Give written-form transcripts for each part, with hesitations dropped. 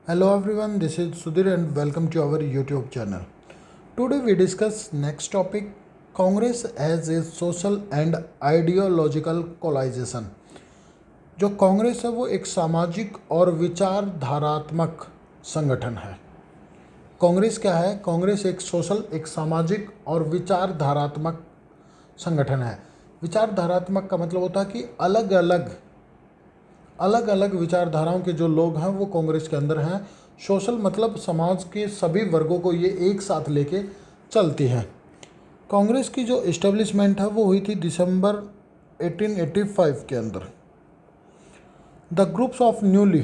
Hello everyone, this is Sudhir and welcome to our YouTube channel. Today we discuss next topic Congress as a social and ideological coalition. जो कांग्रेस है वो एक सामाजिक और विचारधारात्मक संगठन है। कांग्रेस क्या है? कांग्रेस एक सोशल, एक सामाजिक और विचारधारात्मक संगठन है। विचारधारात्मक का मतलब होता है कि अलग अलग विचारधाराओं के जो लोग हैं वो कांग्रेस के अंदर हैं। सोशल मतलब समाज के सभी वर्गों को ये एक साथ लेके चलती है। कांग्रेस की जो इस्टेब्लिशमेंट है वो हुई थी दिसंबर 1885 के अंदर। द ग्रुप्स ऑफ न्यूली,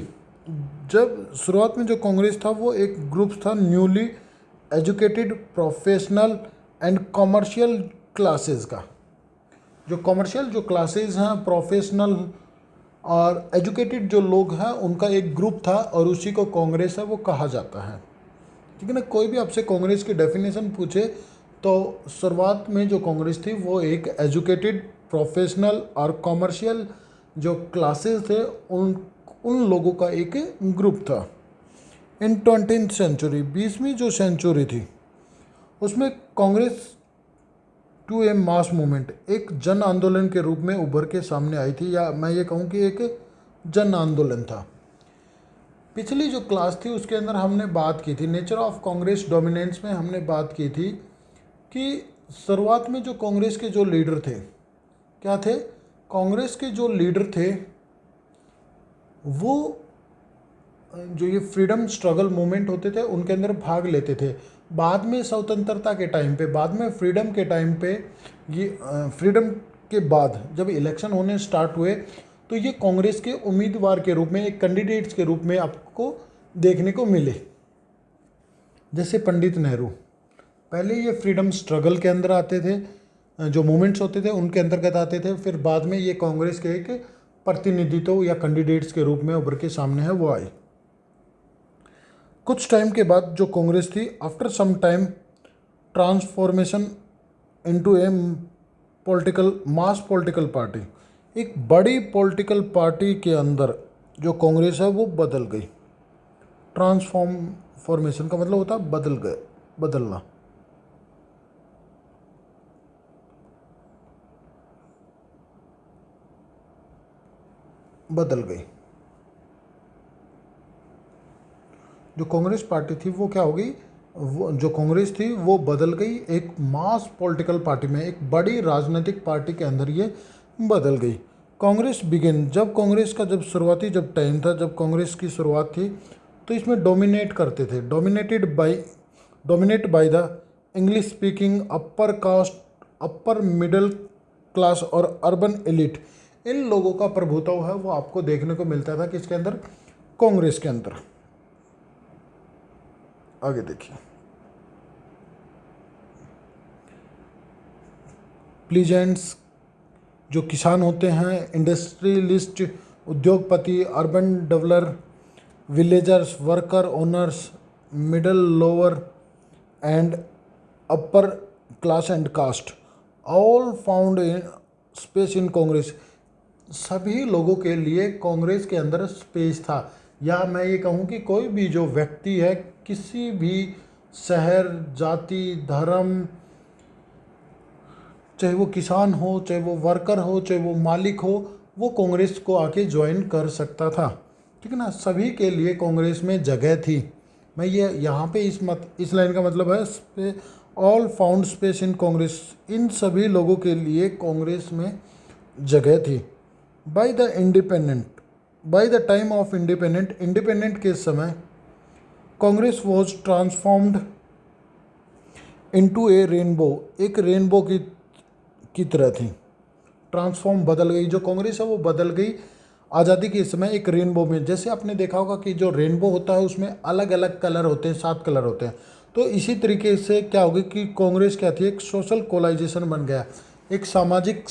जब शुरुआत में जो कांग्रेस था वो एक ग्रुप था newly educated professional and commercial classes का। जो कॉमर्शियल जो क्लासेस हैं, प्रोफेशनल और एजुकेटेड जो लोग हैं, उनका एक ग्रुप था और उसी को कांग्रेस है वो कहा जाता है। ठीक है ना। कोई भी आपसे कांग्रेस की डेफिनेशन पूछे तो शुरुआत में जो कांग्रेस थी वो एक एजुकेटेड प्रोफेशनल और कॉमर्शियल जो क्लासेस थे उन लोगों का एक ग्रुप था। इन 20th सेंचुरी, 20वीं जो सेंचुरी थी उसमें Congress to a mass movement, एक जन आंदोलन के रूप में उभर के सामने आई थी, या मैं ये कहूँ कि एक जन आंदोलन था। पिछली जो क्लास थी उसके अंदर हमने बात की थी नेचर ऑफ कांग्रेस डोमिनेंस में। हमने बात की थी कि शुरुआत में जो कांग्रेस के जो लीडर थे क्या थे, कांग्रेस के जो लीडर थे वो जो ये फ्रीडम स्ट्रगल मूवमेंट होते थे उनके अंदर भाग लेते थे। बाद में स्वतंत्रता के टाइम पे, बाद में फ्रीडम के टाइम पे, ये फ्रीडम के बाद जब इलेक्शन होने स्टार्ट हुए तो ये कांग्रेस के उम्मीदवार के रूप में, एक कैंडिडेट्स के रूप में आपको देखने को मिले। जैसे पंडित नेहरू, पहले ये फ्रीडम स्ट्रगल के अंदर आते थे, जो मूवमेंट्स होते थे उनके अंतर्गत आते थे, फिर बाद में ये कांग्रेस के एक प्रतिनिधित्व या कैंडिडेट्स के रूप में उभर के सामने है वो आए। कुछ टाइम के बाद जो कांग्रेस थी, after some time transformation into a political mass political party, एक बड़ी पॉलिटिकल पार्टी के अंदर जो कांग्रेस है वो बदल गई। फॉर्मेशन का मतलब होता है बदल गए, बदलना। बदल गई। जो कांग्रेस पार्टी थी वो क्या हो गई, वो जो कांग्रेस थी वो बदल गई एक मास पॉलिटिकल पार्टी में, एक बड़ी राजनीतिक पार्टी के अंदर ये बदल गई। कांग्रेस बिगिन, जब कांग्रेस का जब शुरुआती जब टाइम था, जब कांग्रेस की शुरुआत थी तो इसमें डोमिनेट करते थे, dominate by the English speaking upper caste, upper middle class और अर्बन एलिट। इन लोगों का प्रभुत्व है वो आपको देखने को मिलता था किसके अंदर, कांग्रेस के अंदर। आगे देखिए, प्लीजेंट्स जो किसान होते हैं, इंडस्ट्रियलिस्ट, उद्योगपति, urban developer, villagers, worker owners, middle lower and upper class and caste, all found in space in Congress. सभी लोगों के लिए कांग्रेस के अंदर स्पेस था। या मैं ये कहूँ कि कोई भी जो व्यक्ति है, किसी भी शहर, जाति, धर्म, चाहे वो किसान हो, चाहे वो वर्कर हो, चाहे वो मालिक हो, वो कांग्रेस को आके ज्वाइन कर सकता था। ठीक है ना। सभी के लिए कांग्रेस में जगह थी। मैं ये यहाँ पे इस लाइन का मतलब है all found space in Congress, इन सभी लोगों के लिए कांग्रेस में जगह थी। By the time of independent के समय Congress was transformed into a rainbow, एक रेनबो की तरह थी। ट्रांसफॉर्म, बदल गई। जो कांग्रेस है वो बदल गई आज़ादी के समय एक रेनबो में। जैसे आपने देखा होगा कि जो रेनबो होता है उसमें अलग अलग कलर होते हैं, 7 कलर होते हैं। तो इसी तरीके से क्या होगी कि कांग्रेस क्या थी, एक सोशल कोलाइजेशन बन गया, एक सामाजिक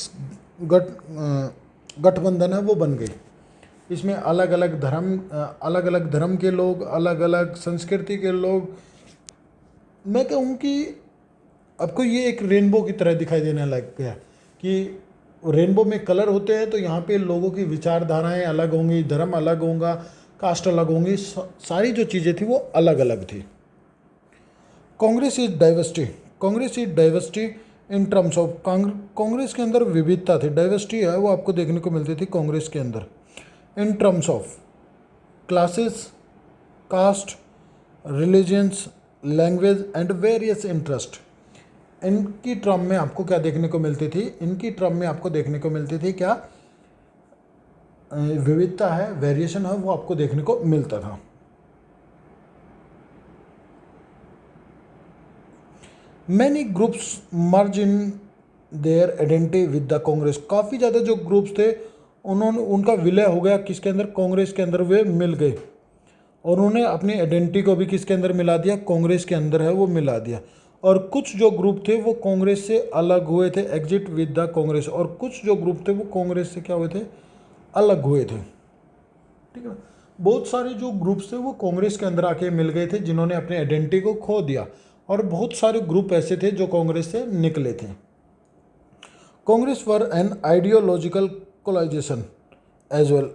गठबंधन है वो बन गई। इसमें अलग अलग धर्म के लोग, अलग अलग संस्कृति के लोग। मैं कहूँ कि आपको ये एक रेनबो की तरह दिखाई देने लग गया कि रेनबो में कलर होते हैं, तो यहाँ पे लोगों की विचारधाराएं अलग होंगी, धर्म अलग होगा, कास्ट अलग होंगी, सारी जो चीज़ें थी वो अलग अलग थी। Congress is diversity, Congress is diversity in terms of, Congress के अंदर विविधता थी, डाइवर्सिटी है वो आपको देखने को मिलती थी कांग्रेस के अंदर। In terms of classes, caste, religions, language and various interest. इनकी टर्म में आपको क्या देखने को मिलती थी, इनकी टर्म में आपको देखने को मिलती थी क्या, विविधता है, वेरिएशन है, वो आपको देखने को मिलता था। Many groups merge in their identity with the Congress, काफ़ी ज़्यादा जो ग्रुप्स थे उन्होंने, उनका विलय हो गया किसके अंदर, कांग्रेस के अंदर, वे मिल गए और उन्होंने अपनी आइडेंटिटी को भी किसके अंदर मिला दिया, कांग्रेस के अंदर है वो मिला दिया। और कुछ जो ग्रुप थे वो कांग्रेस से अलग हुए थे, एग्जिट विद द कांग्रेस, और कुछ जो ग्रुप थे वो कांग्रेस से क्या हुए थे, अलग हुए थे। ठीक है, बहुत सारे जो ग्रुप्स थे वो कांग्रेस के अंदर आके मिल गए थे जिन्होंने अपनी आइडेंटिटी को खो दिया, और बहुत सारे ग्रुप ऐसे थे जो कांग्रेस से निकले थे। Congress were an ideological coalition as well,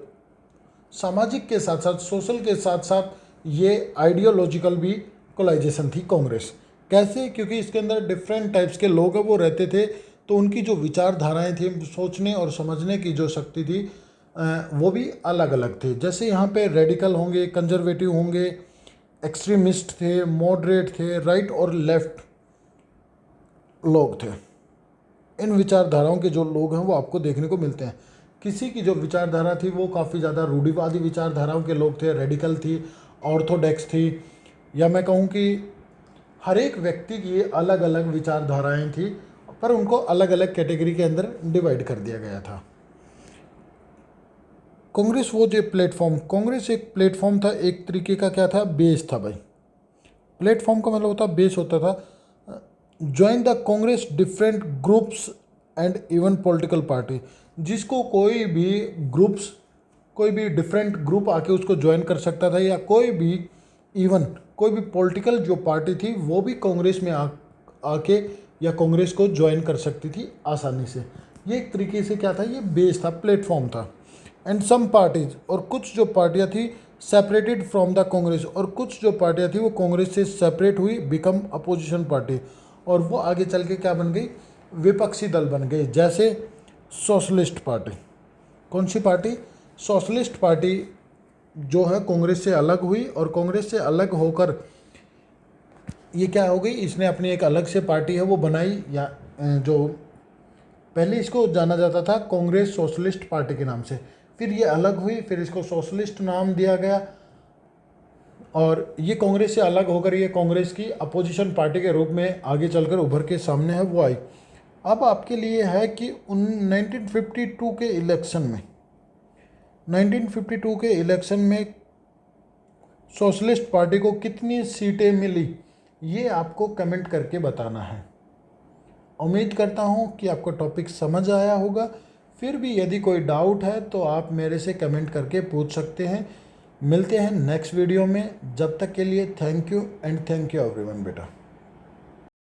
सामाजिक के साथ साथ, सोशल के साथ साथ ये आइडियोलॉजिकल भी कोलाइजेशन थी कांग्रेस। कैसे, क्योंकि इसके अंदर डिफरेंट टाइप्स के लोग वो रहते थे, तो उनकी जो विचारधाराएं थी, सोचने और समझने की जो शक्ति थी वो भी अलग अलग थी। जैसे यहाँ पे रेडिकल होंगे, कंजर्वेटिव होंगे, एक्सट्रीमिस्ट थे, मॉडरेट थे, राइट और लेफ्ट लोग थे। इन विचारधाराओं के जो लोग हैं वो आपको देखने को मिलते हैं। किसी की जो विचारधारा थी वो काफ़ी ज़्यादा रूढ़िवादी विचारधाराओं के लोग थे, रेडिकल थी, ऑर्थोडॉक्स थी, या मैं कहूँ कि हर एक व्यक्ति की अलग अलग विचारधाराएं थी, पर उनको अलग अलग कैटेगरी के अंदर डिवाइड कर दिया गया था। कांग्रेस वो जो प्लेटफॉर्म, कांग्रेस एक प्लेटफॉर्म था, एक तरीके का क्या था, बेस था भाई। प्लेटफॉर्म का मतलब होता बेस होता था। Join the Congress different groups and even political party, जिसको कोई भी ग्रुप्स, कोई भी डिफरेंट ग्रुप आके उसको ज्वाइन कर सकता था, या कोई भी इवन कोई भी पॉलिटिकल जो पार्टी थी वो भी कांग्रेस में आके या कांग्रेस को ज्वाइन कर सकती थी आसानी से। ये एक तरीके से क्या था, ये बेस था, प्लेटफॉर्म था। एंड सम पार्टीज, और कुछ जो पार्टियां थी सेपरेटेड फ्रॉम द कांग्रेस, और कुछ जो पार्टियां थी वो कांग्रेस से सेपरेट हुई, बिकम अपोजिशन पार्टी, और वो आगे चल के क्या बन गई, विपक्षी दल बन गई। जैसे सोशलिस्ट पार्टी, कौन सी पार्टी, सोशलिस्ट पार्टी जो है कांग्रेस से अलग हुई, और कांग्रेस से अलग होकर ये क्या हो गई, इसने अपनी एक अलग से पार्टी है वो बनाई, या जो पहले इसको जाना जाता था कांग्रेस सोशलिस्ट पार्टी के नाम से, फिर ये अलग हुई, फिर इसको सोशलिस्ट नाम दिया गया, और ये कांग्रेस से अलग होकर ये कांग्रेस की अपोजिशन पार्टी के रूप में आगे चलकर उभर के सामने है वो आई। अब आपके लिए है कि 1952 के इलेक्शन में, 1952 के इलेक्शन में सोशलिस्ट पार्टी को कितनी सीटें मिली, ये आपको कमेंट करके बताना है। उम्मीद करता हूँ कि आपको टॉपिक समझ आया होगा। फिर भी यदि कोई डाउट है तो आप मेरे से कमेंट करके पूछ सकते हैं। मिलते हैं नेक्स्ट वीडियो में, जब तक के लिए thank you and thank you everyone बेटा।